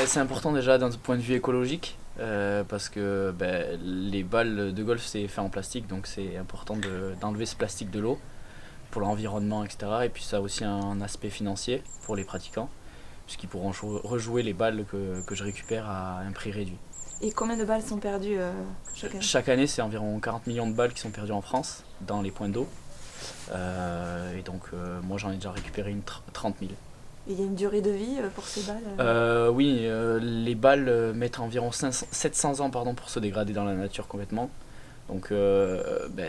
C'est important déjà d'un point de vue écologique parce que les balles de golf c'est fait en plastique, donc c'est important d'enlever ce plastique de l'eau pour l'environnement, etc. Et puis ça a aussi un aspect financier pour les pratiquants puisqu'ils pourront rejouer les balles que je récupère à un prix réduit. Et combien de balles sont perdues chaque année? Chaque année c'est environ 40 millions de balles qui sont perdues en France dans les points d'eau. Et donc moi j'en ai déjà récupéré 30 000. Et il y a une durée de vie pour ces balles Oui, les balles mettent environ 700 ans pour se dégrader dans la nature complètement. Donc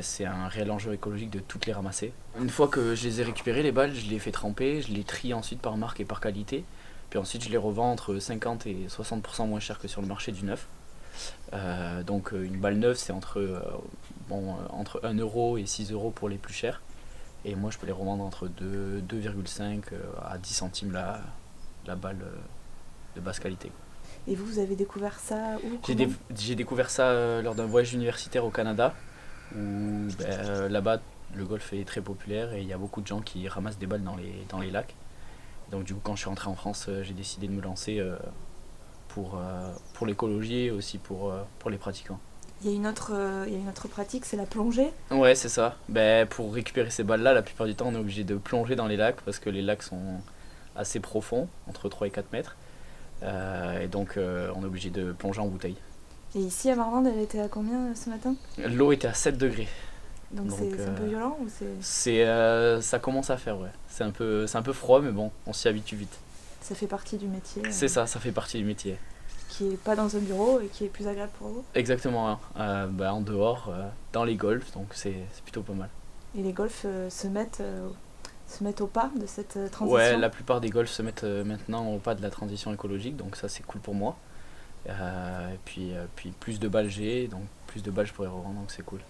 c'est un réel enjeu écologique de toutes les ramasser. Une fois que je les ai récupérées, les balles, je les fais tremper, je les trie ensuite par marque et par qualité. Puis ensuite je les revends entre 50 et 60% moins cher que sur le marché du neuf. Donc une balle neuve c'est entre 1 euro et 6 euros pour les plus chers. Et moi je peux les revendre entre 2,5 à 10 centimes la balle de basse qualité. Et vous avez découvert ça où? J'ai découvert ça lors d'un voyage universitaire au Canada, où là-bas le golf est très populaire et il y a beaucoup de gens qui ramassent des balles dans les lacs. Donc du coup quand je suis rentré en France, j'ai décidé de me lancer pour l'écologie et aussi pour les pratiquants. Il y a une autre pratique, c'est la plongée. Ouais, c'est ça. Pour récupérer ces balles-là, la plupart du temps on est obligé de plonger dans les lacs parce que les lacs sont assez profonds, entre 3 et 4 mètres. Et donc on est obligé de plonger en bouteille. Et ici à Marmande, elle était à combien ce matin? L'eau était à 7 degrés. Donc c'est un peu violent ou ça commence à faire, ouais. C'est un peu froid, mais bon, on s'y habitue vite. ça fait partie du métier C'est ça fait partie du métier. qui est pas dans un bureau et qui est plus agréable pour vous? Exactement, hein. En dehors, dans les golfs, donc c'est plutôt pas mal. Et les golfs se mettent au pas de cette transition? Ouais, la plupart des golfs se mettent maintenant au pas de la transition écologique, donc ça c'est cool pour moi. Et puis plus de balles j'ai, donc plus de balles je pourrais revendre, donc c'est cool.